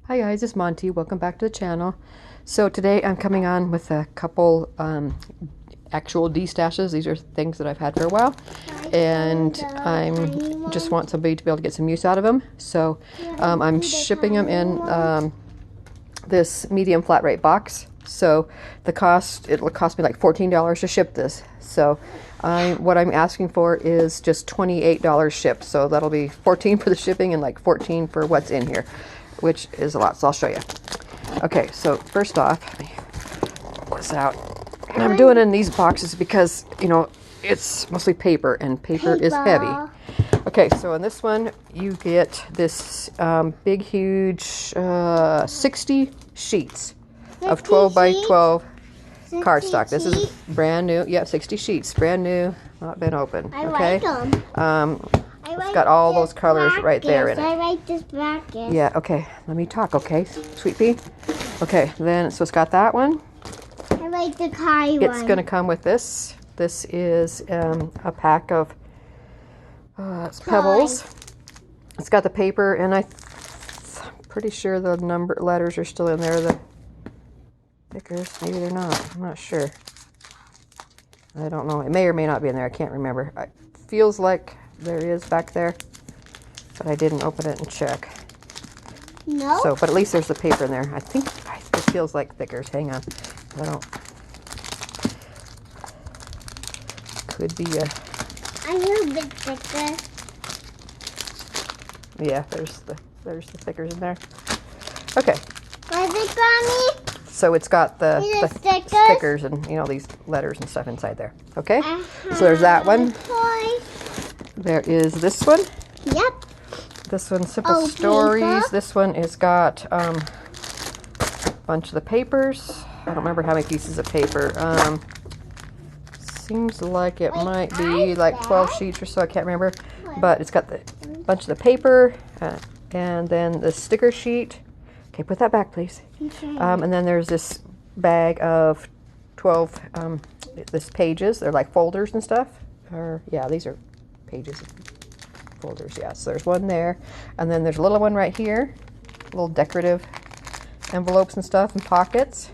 Hi guys, it's Monty. Welcome back to the channel. So today I'm coming on with a couple actual Destashes. These are things that I've had for a while, and I'm just want somebody to be able to get some use out of them. So I'm shipping them in this medium flat rate box. So it'll cost me like $14 to ship this. So what I'm asking for is just $28 shipped. So that'll be $14 for the shipping and like $14 for what's in here, which is a lot. So I'll show you. Okay, so first off, let me pull this out. And I'm doing it in these boxes because, you know, it's mostly paper and paper is heavy. Okay, so in this one, you get this big, huge 60 sheets of 12 by 12 cardstock. This is brand new. Yeah, 60 sheets, brand new, not been opened. Okay. It's got all those colors right there in it. I like this bracket. Yeah, okay. Let me talk, okay, Sweet Pea? Okay, then, so it's got that one. I like the Kai one. It's going to come with this. This is a pack of it's pebbles. It's got the paper, and I'm pretty sure the letters are still in there. The stickers, maybe they're not. I'm not sure. I don't know. It may or may not be in there. I can't remember. It feels like there is back there, but I didn't open it and check. No. So, but at least there's the paper in there. I think it feels like stickers. Hang on. I don't. Could be a. I know the sticker. Yeah, there's the stickers in there. Okay. What's it, Granny? So it's got the stickers and, you know, these letters and stuff inside there. Okay. So there's that one. There is this one. Yep. This one's Simple Stories. Paper. This one is got a bunch of the papers. I don't remember how many pieces of paper. Seems like it might be like 12 sheets or so. I can't remember. But it's got the bunch of the paper and then the sticker sheet. Okay, put that back, please. Okay. And then there's this bag of 12 this pages. They're like folders and stuff. Yeah, these are pages and folders. Yeah, so there's one there. And then there's a little one right here. Little decorative envelopes and stuff and pockets.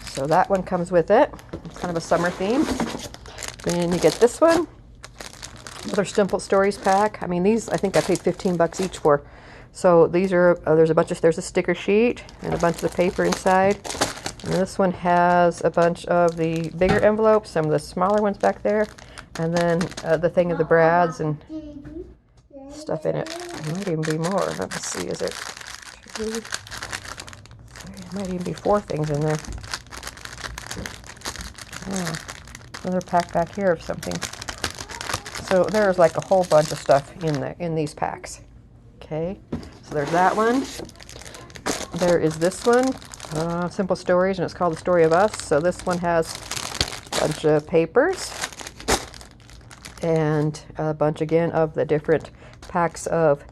So that one comes with it. It's kind of a summer theme. Then you get this one. Another Simple Stories pack. I mean, these, I think I paid 15 bucks each for. So these are, there's a sticker sheet and a bunch of the paper inside. And this one has a bunch of the bigger envelopes, some of the smaller ones back there. And then the thing of the brads and stuff in it. There might even be more. Let me see, is there two? There might even be 4 things in there. Yeah. Another pack back here of something. So there's like a whole bunch of stuff in these packs. Okay, so there's that one. There is this one, Simple Stories, and it's called The Story of Us. So this one has a bunch of papers and a bunch again of the different packs of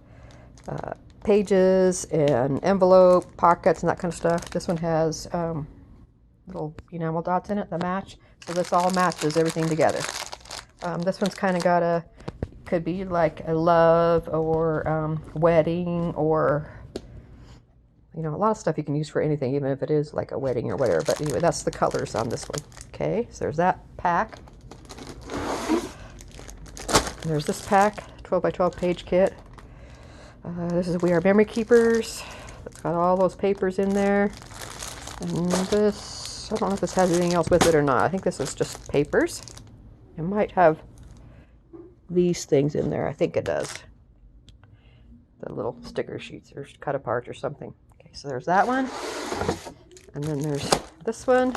pages and envelope, pockets, and that kind of stuff. This one has little enamel dots in it that match. So this all matches everything together. This one's kind of got could be like a love or wedding or, you know, a lot of stuff you can use for anything, even if it is like a wedding or whatever. But anyway, that's the colors on this one. Okay, so there's that pack. And there's this pack, 12 by 12 page kit. This is We Are Memory Keepers. It's got all those papers in there. And this, I don't know if this has anything else with it or not. I think this is just papers. It might have these things in there. I think it does. The little sticker sheets or cut apart or something. Okay, so there's that one. And then there's this one.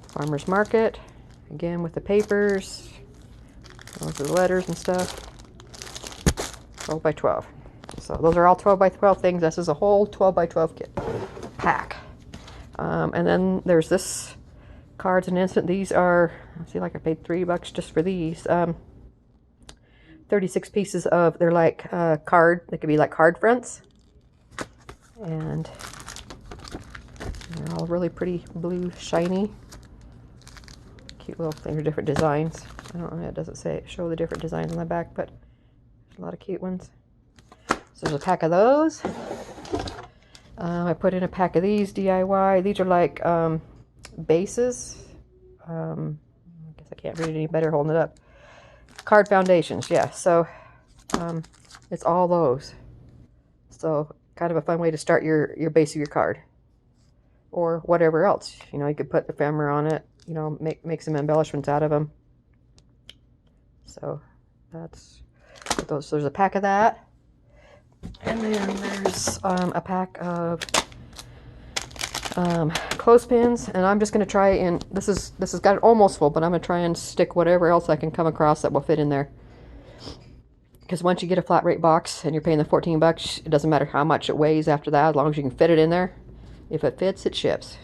Farmer's Market. Again with the papers. Those are the letters and stuff. 12 by 12. So those are all 12 by 12 things. This is a whole 12 by 12 kit pack. And then there's this cards and instant. These are, I see, like I paid $3 just for these. 36 pieces of, they're like they could be like card fronts. And they're all really pretty blue, shiny. Cute little things, different designs. I don't know, it doesn't show the different designs on the back, but there's a lot of cute ones. So there's a pack of those. I put in a pack of these DIY. These are like bases. I guess I can't read it any better holding it up. Card foundations, yeah. So it's all those. So kind of a fun way to start your base of your card. Or whatever else. You know, you could put ephemera on it. You know, make some embellishments out of them. So that's those. So there's a pack of that. And then there's a pack of clothespins, and I'm just going to try and this has got it almost full, but I'm going to try and stick whatever else I can come across that will fit in there. Because once you get a flat rate box and you're paying the $14, it doesn't matter how much it weighs after that, as long as you can fit it in there. If it fits, it ships.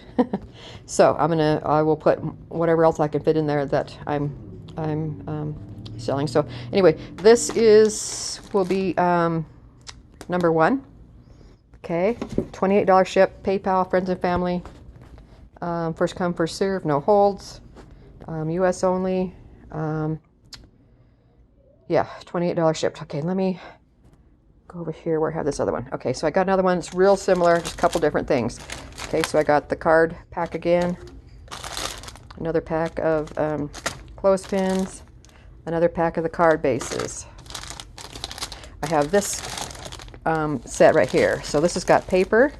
So I will put whatever else I can fit in there that I'm selling. So anyway, this will be number 1. Okay, $28 ship, PayPal, friends and family. First come, first serve, no holds. US only. Yeah, $28 shipped. Okay, let me go over here where I have this other one. Okay, so I got another one. It's real similar, just a couple different things. Okay, so I got the card pack again. Another pack of clothespins. Another pack of the card bases. I have this set right here. So this has got paper.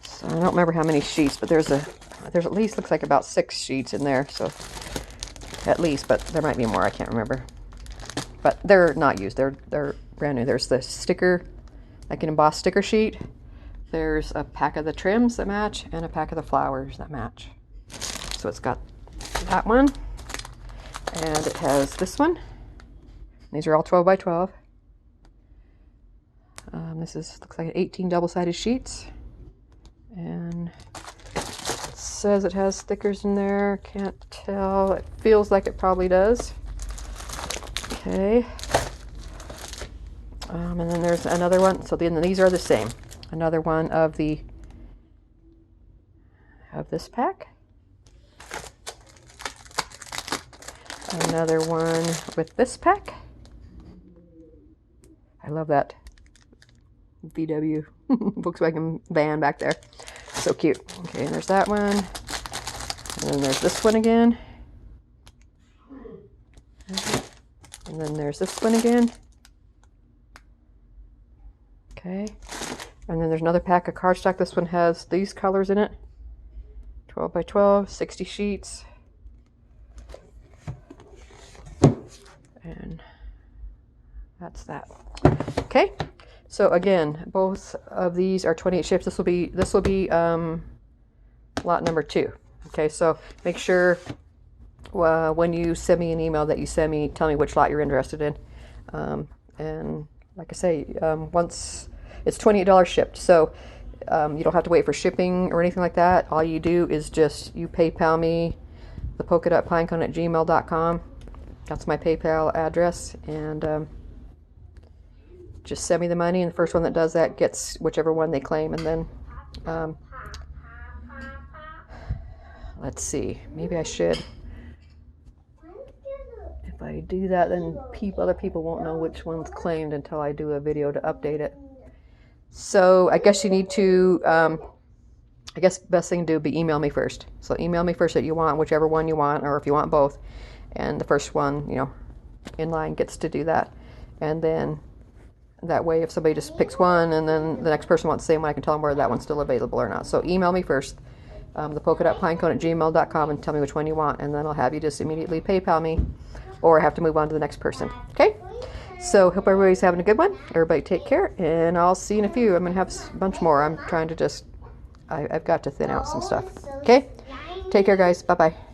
So I don't remember how many sheets, but there's at least looks like about 6 sheets in there. So at least, but there might be more. I can't remember. But they're not used. They're brand new. There's the sticker, like an embossed sticker sheet. There's a pack of the trims that match and a pack of the flowers that match. So it's got that one, and it has this one. These are all 12 by 12. This looks like 18 double-sided sheets, and it says it has stickers in there. Can't tell. It feels like it probably does. Okay. And then there's another one. So then these are the same. Another one of this pack. Another one with this pack. I love that VW Volkswagen van back there. So cute. Okay, and there's that one. And then there's this one again. And then there's this one again. Okay. And then there's another pack of cardstock. This one has these colors in it. 12 by 12, 60 sheets. And that's that. Okay. So again, both of these are 28 ships. This will be lot number 2. Okay, so make sure when you send me an email that you send me, tell me which lot you're interested in. And like I say, once it's $28 shipped, so you don't have to wait for shipping or anything like that. All you do is just you PayPal me, thepolkadotpinecone@gmail.com. That's my PayPal address, and just send me the money, and the first one that does that gets whichever one they claim. And then let's see, maybe I should, if I do that, then other people won't know which one's claimed until I do a video to update it. So I guess you need to I guess the best thing to do would be email me first. So email me first that you want whichever one you want, or if you want both, and the first one, you know, in line gets to do that. And then that way, if somebody just picks one and then the next person wants the same one, I can tell them whether that one's still available or not. So email me first, thepolkadotpinecone@gmail.com, and tell me which one you want, and then I'll have you just immediately PayPal me, or I have to move on to the next person. Okay? So hope everybody's having a good one. Everybody take care, and I'll see you in a few. I'm going to have a bunch more. I'm trying to I've got to thin out some stuff. Okay? Take care, guys. Bye-bye.